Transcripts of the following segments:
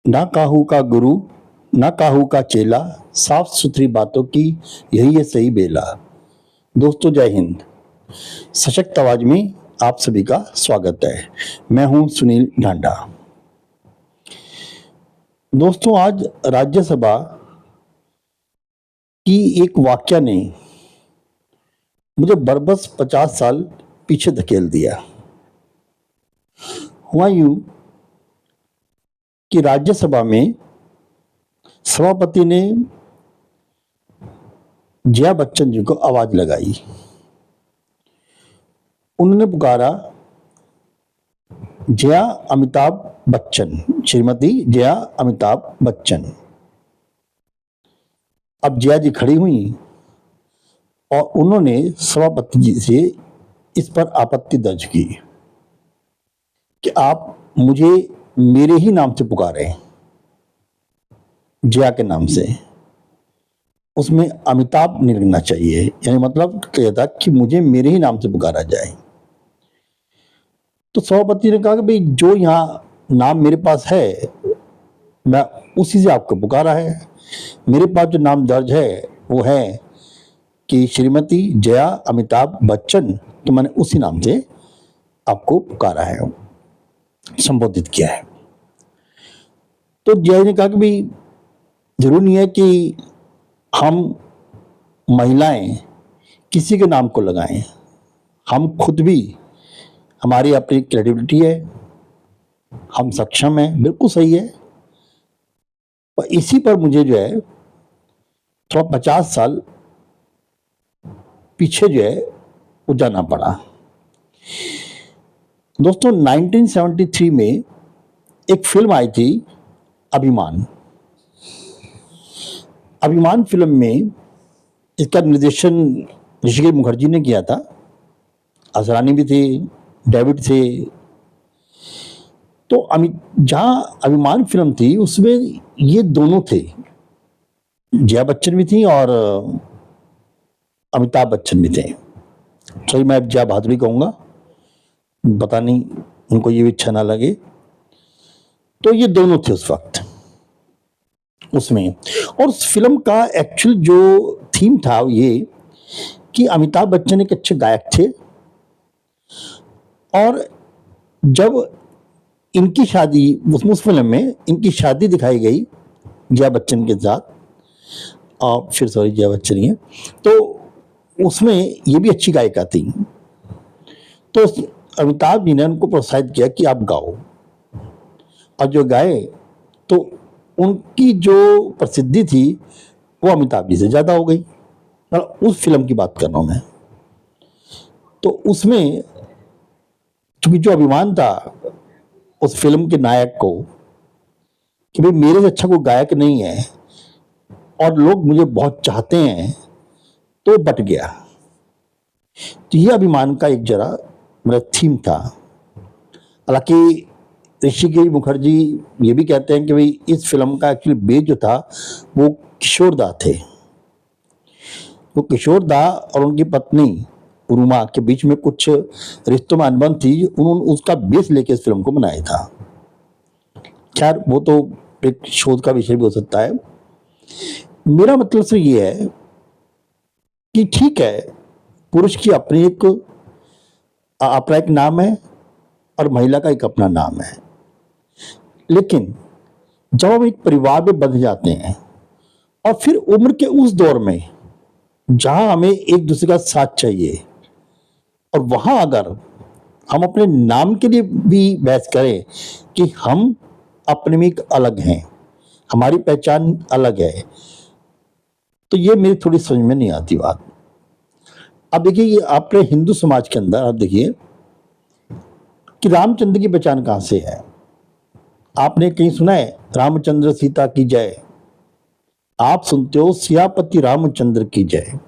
ना काहू का गुरु, ना काहू का चेला, साफ सुथरी बातों की यही है सही बेला। दोस्तों जय हिंद। सशक्त आवाज में आप सभी का स्वागत है। मैं हूं सुनील ढांडा। दोस्तों आज राज्यसभा की एक वाकया ने मुझे बरबस 50 साल पीछे धकेल दिया। हुआ यूं कि राज्यसभा में सभापति ने जया बच्चन जी को आवाज लगाई। उन्होंने पुकारा जया अमिताभ बच्चन, श्रीमती जया अमिताभ बच्चन। अब जया जी खड़ी हुई और उन्होंने सभापति जी से इस पर आपत्ति दर्ज की कि आप मुझे मेरे ही नाम से पुकारें, जया के नाम से, उसमें अमिताभ नहीं लगना चाहिए। यानी मतलब क्या था कि मुझे मेरे ही नाम से पुकारा जाए। तो सभापति ने कहा कि भाई जो यहाँ नाम मेरे पास है मैं उसी से आपको पुकारा है। मेरे पास जो नाम दर्ज है वो है कि श्रीमती जया अमिताभ बच्चन, तो मैंने उसी नाम से आपको पुकारा है, संबोधित किया है। तो जया ने कहा कि भाई जरूरी नहीं है कि हम महिलाएं किसी के नाम को लगाएं, हम खुद भी, हमारी अपनी क्रेडिबिलिटी है, हम सक्षम हैं, बिल्कुल सही है। और इसी पर मुझे जो है थोड़ा 50 साल पीछे जो है वो जाना पड़ा। दोस्तों 1973 में एक फिल्म आई थी अभिमान। अभिमान फिल्म में इसका निर्देशन ऋषिकेश मुखर्जी ने किया था। असरानी भी थे, डेविड थे। तो जहां अभिमान फिल्म थी उसमें ये दोनों थे, जया बच्चन भी थी और अमिताभ बच्चन भी थे। सॉरी, मैं जया बहादुरी कहूंगा, पता नहीं उनको ये भी अच्छा ना लगे। तो ये दोनों थे उस वक्त उसमें। और उस फिल्म का एक्चुअल जो थीम था ये कि अमिताभ बच्चन एक अच्छे गायक थे और जब इनकी शादी उस फिल्म में इनकी शादी दिखाई गई जया बच्चन के साथ, और फिर सॉरी जया बच्चन ही है, तो उसमें ये भी अच्छी गायिका थी। तो अमिताभ जी ने उनको प्रोत्साहित किया कि आप गाओ, और जो गाए तो उनकी जो प्रसिद्धि थी वो अमिताभ जी से ज्यादा हो गई। उस फिल्म की बात कर रहा हूं मैं। तो उसमें चूंकि जो अभिमान था उस फिल्म के नायक को कि भाई मेरे से अच्छा कोई गायक नहीं है और लोग मुझे बहुत चाहते हैं, तो बट गया। तो ये अभिमान का एक जरा मेरा थीम था। हालांकि ऋषिकेश मुखर्जी ये भी कहते हैं कि भाई इस फिल्म का एक्चुअली बेस जो था वो किशोर दा थे। वो किशोर दा और उनकी पत्नी उरुमा के बीच में कुछ रिश्तों में अनबन थी, उन्होंने उसका बेस लेके इस फिल्म को बनाया था। खैर वो तो एक शोध का विषय भी हो सकता है। मेरा मतलब सिर्फ ये है कि ठीक है, पुरुष की अपनी अपना एक नाम है और महिला का एक अपना नाम है, लेकिन जब हम एक परिवार में बंध जाते हैं और फिर उम्र के उस दौर में जहां हमें एक दूसरे का साथ चाहिए, और वहां अगर हम अपने नाम के लिए भी बहस करें कि हम अपने में एक अलग हैं, हमारी पहचान अलग है, तो ये मेरी थोड़ी समझ में नहीं आती बात। अब देखिए ये अपने हिंदू समाज के अंदर आप देखिए कि रामचंद्र की पहचान कहां से है। आपने कहीं सुना है रामचंद्र सीता की जय? आप सुनते हो सियापति रामचंद्र की जय,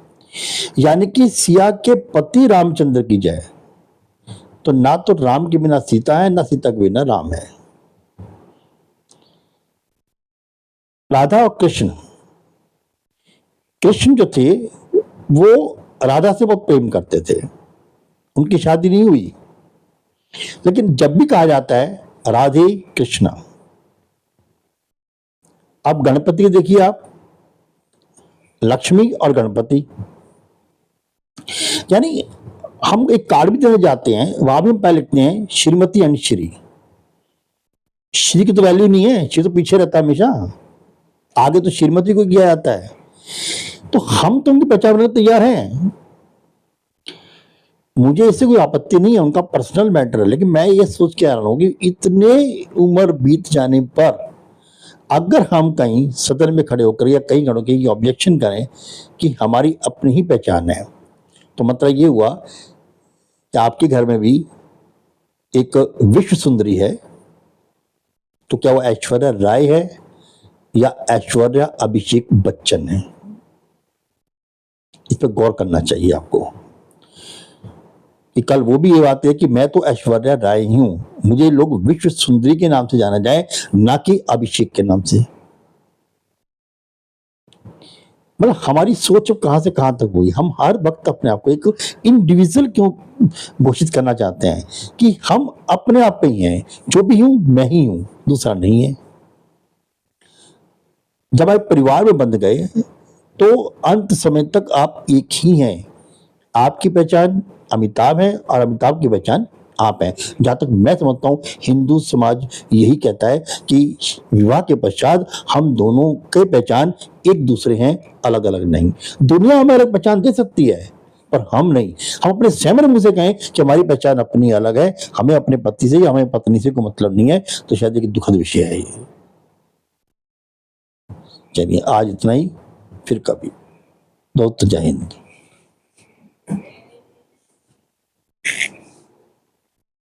यानी कि सिया के पति रामचंद्र की जय। तो ना तो राम के बिना सीता है, ना सीता के बिना राम है। राधा और कृष्ण, कृष्ण जो थे वो राधा से बहुत प्रेम करते थे, उनकी शादी नहीं हुई, लेकिन जब भी कहा जाता है राधे कृष्णा, अब गणपति देखिए आप, लक्ष्मी और गणपति, यानी हम एक कार्ड भी देने जाते हैं, वहां भी हम पहले लिखते हैं श्रीमती एंड श्री। श्री की तो वैल्यू नहीं है, श्री तो पीछे रहता है हमेशा, आगे तो श्रीमती को किया जाता है। तो हम तो उनकी पहचान बनाने तैयार हैं, मुझे इससे कोई आपत्ति नहीं है, उनका पर्सनल मैटर है। लेकिन मैं ये सोच के आ रहा हूँ कि इतने उम्र बीत जाने पर अगर हम कहीं सदन में खड़े होकर या कहीं खड़े होकर ऑब्जेक्शन करें कि हमारी अपनी ही पहचान है, तो मतलब ये हुआ कि आपके घर में भी एक विश्व सुंदरी है, तो क्या वो ऐश्वर्या राय है या ऐश्वर्या अभिषेक बच्चन है? इस पर गौर करना चाहिए आपको कि कल वो भी ये बात है कि मैं तो ऐश्वर्या राय ही हूं, मुझे लोग विश्व सुंदरी के नाम से जाना जाए, ना कि अभिषेक के नाम से। मतलब हमारी सोच कहां से कहां तक हुई, हम हर वक्त अपने आप को एक इंडिविजुअल क्यों घोषित करना चाहते हैं कि हम अपने आप पे ही हैं, जो भी हूं मैं ही हूं, दूसरा नहीं है। जब आप परिवार में बंध गए तो अंत समय तक आप एक ही हैं, आपकी पहचान अमिताभ है और अमिताभ की पहचान आप हैं। जहां तक मैं समझता हूं हिंदू समाज यही कहता है कि विवाह के पश्चात हम दोनों के पहचान एक दूसरे हैं, अलग अलग नहीं। दुनिया हमें अलग पहचान दे सकती है पर हम नहीं। हम अपने सहमत मुंह से कहें कि हमारी पहचान अपनी अलग है, हमें अपने पति से या हमें पत्नी से कोई मतलब नहीं है, तो शायद एक दुखद विषय है ये। चलिए आज इतना ही, फिर कभी। दोस्त जय हिंद।